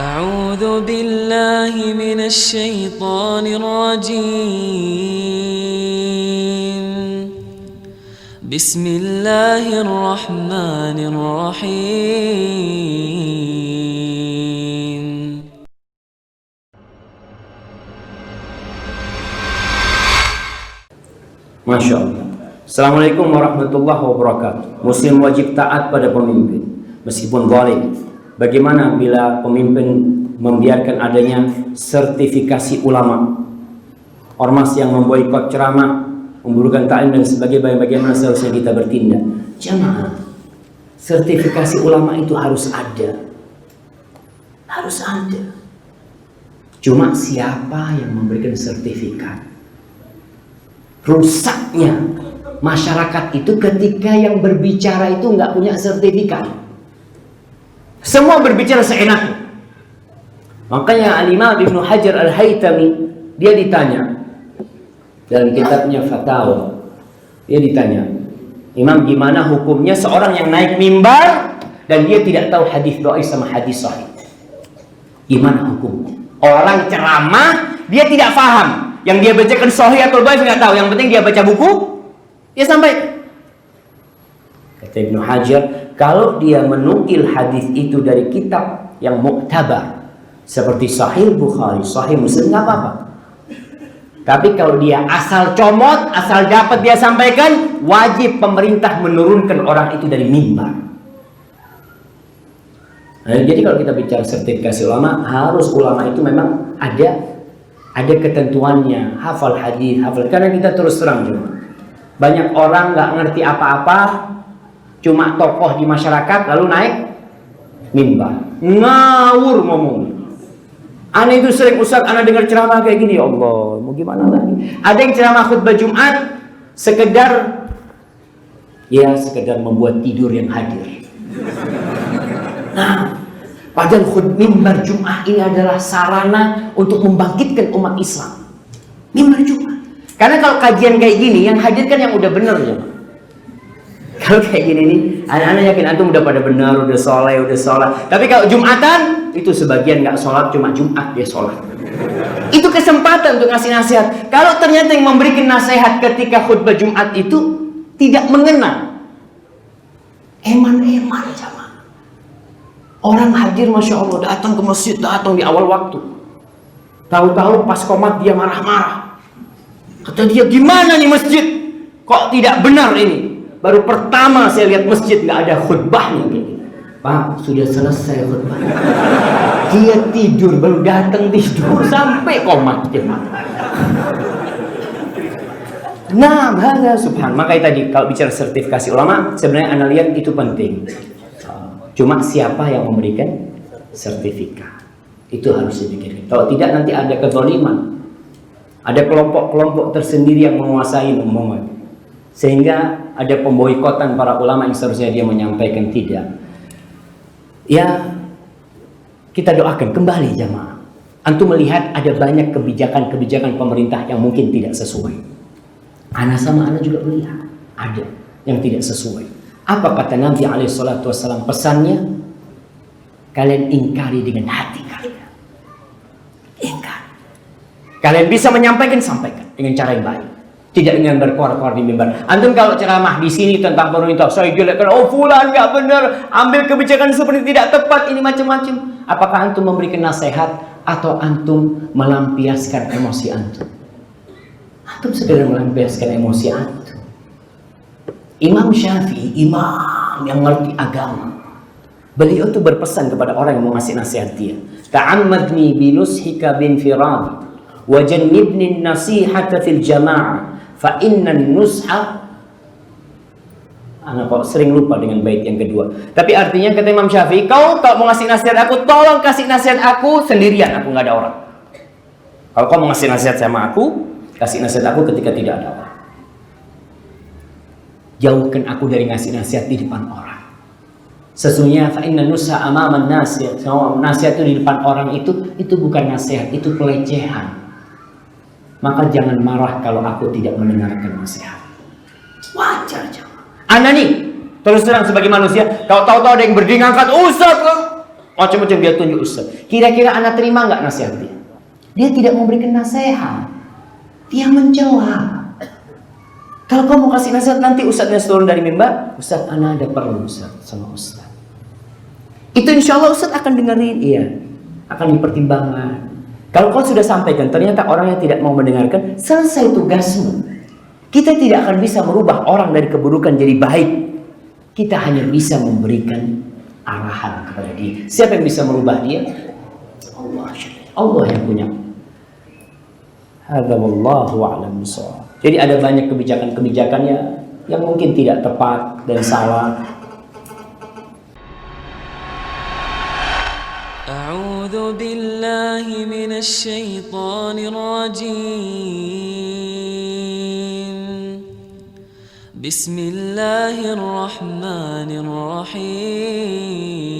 أعوذ بالله من الشيطان الرجيم بسم الله الرحمن الرحيم Masya Allah. Assalamualaikum warahmatullahi wabarakatuh. Muslim wajib taat pada pemimpin meskipun zalim. Bagaimana bila pemimpin membiarkan adanya sertifikasi ulama, ormas yang memboikot ceramah, memburukan taklim dan sebagainya, bagaimana seharusnya kita bertindak? Jamaah, sertifikasi ulama itu harus ada. Harus ada. Cuma siapa yang memberikan sertifikat? Rusaknya masyarakat itu ketika yang berbicara itu nggak punya sertifikat. Semua berbicara seenaknya. Makanya Al-Imam Ibnu Hajar Al-Haytami, dia ditanya dalam kitabnya Fatawa, dia ditanya, Imam, gimana hukumnya seorang yang naik mimbar dan dia tidak tahu hadis dhaif sama hadis sahih? Gimana hukumnya? Orang ceramah dia tidak paham, yang dia bacakan sahih atau dhaif nggak tahu, yang penting dia baca buku, dia sampaikan. Kata Ibnu Hajar, kalau dia menukil hadis itu dari kitab yang muktabar seperti Sahih Bukhari, Sahih Muslim, nggak apa-apa. Tapi kalau dia asal comot, asal dapat dia sampaikan, wajib pemerintah menurunkan orang itu dari mimbar. Nah, jadi kalau kita bicara sertifikasi ulama, harus ulama itu memang ada ketentuannya, hafal hadis, hafal. Karena kita terus terang juga, banyak orang nggak ngerti apa-apa, cuma tokoh di masyarakat lalu naik mimbar ngawur ngomong. Aneh itu sering, Ustaz, ana dengar ceramah kayak gini, ya Allah, mau gimana lagi? Ada yang ceramah khutbah Jumat sekedar membuat tidur yang hadir. Nah, padahal mimbar Jumat ini adalah sarana untuk membangkitkan umat Islam. Mimbar Jumat. Karena kalau kajian kayak gini yang hadir kan yang udah bener ya. Kalau kayak gini nih, anak-anak yakin antum udah pada benar, udah soleh, udah sholat. Tapi kalau Jumatan, itu sebagian nggak sholat, cuma Jumat dia sholat. Itu kesempatan untuk ngasih nasihat. Kalau ternyata yang memberikan nasihat ketika khutbah Jumat itu tidak mengena, eman-eman sama. Orang hadir, Masya Allah, datang ke masjid, datang di awal waktu. Tahu-tahu pas komat dia marah-marah. Kata dia, gimana nih masjid? Kok tidak benar ini? Baru pertama saya lihat masjid nggak ada khutbahnya gini. Pak, sudah selesai khutbah. Dia tidur, baru datang tidur sampai komat. Nah, bahaya subhan. Makanya tadi kalau bicara sertifikasi ulama, sebenarnya anda lihat itu penting. Cuma siapa yang memberikan sertifikat? Itu harus dipikirkan. Kalau tidak nanti ada kezaliman. Ada kelompok-kelompok tersendiri yang menguasai umat. Sehingga ada pemboikotan para ulama yang seharusnya dia menyampaikan tidak. Ya, kita doakan kembali jamaah. Antum melihat ada banyak kebijakan-kebijakan pemerintah yang mungkin tidak sesuai. Ana sama ana juga melihat ada yang tidak sesuai. Apa kata Nabi SAW pesannya? Kalian ingkari dengan hati kalian. Ingkari. Kalian bisa menyampaikan, sampaikan dengan cara yang baik. Tidak dengan berkuar-kuar di mimbar. Antum kalau ceramah di sini tentang pemerintah, saya jelekkan, oh fulan nggak benar, ambil kebijakan seperti tidak tepat, ini macam-macam. Apakah antum memberikan nasihat atau antum melampiaskan emosi antum? Antum sekedar melampiaskan emosi antum. Imam Syafi'i, imam yang ngerti agama, beliau tuh berpesan kepada orang yang mau ngasih nasihat dia, ta'ammadni binushika binfiradi wa jannibni nasihata fil jama'ah fa inna nusha. Anak kok sering lupa dengan bait yang kedua. Tapi artinya kata Imam Syafi'i, kau kalau mau ngasih nasihat aku, tolong kasih nasihat aku sendirian, aku nggak ada orang. Kalau kau mau ngasih nasihat sama aku, kasih nasihat aku ketika tidak ada orang. Jauhkan aku dari ngasih nasihat di depan orang. Sesungguhnya fa inna nusha amaman nasihat. Nasihat itu di depan orang itu bukan nasihat, itu pelecehan. Maka jangan marah kalau aku tidak mendengarkan nasihat. Wajar aja. Anda nih, terus terang sebagai manusia, kalau tahu-tahu ada yang berdiri ngangkat, Ustaz, Macam-macam dia tunjuk Ustaz. Kira-kira anak terima nggak nasihat dia? Dia tidak memberikan nasihat. Dia mencela. Kalau kamu kasih nasihat nanti Ustaznya turun dari mimbar, Ustaz, anak ada perlu Ustaz sama Ustaz. Itu insya Allah Ustaz akan dengerin, iya. Akan dipertimbangkan. Kalau kau sudah sampaikan, ternyata orang yang tidak mau mendengarkan, selesai tugasmu. Kita tidak akan bisa merubah orang dari keburukan jadi baik. Kita hanya bisa memberikan arahan kepada dia. Siapa yang bisa merubah dia? Allah. Allah yang punya. Hadza wallahu a'lam bishawab. Jadi ada banyak kebijakan-kebijakan yang mungkin tidak tepat dan salah. أعوذ بالله من الشيطان الرجيم بسم الله الرحمن الرحيم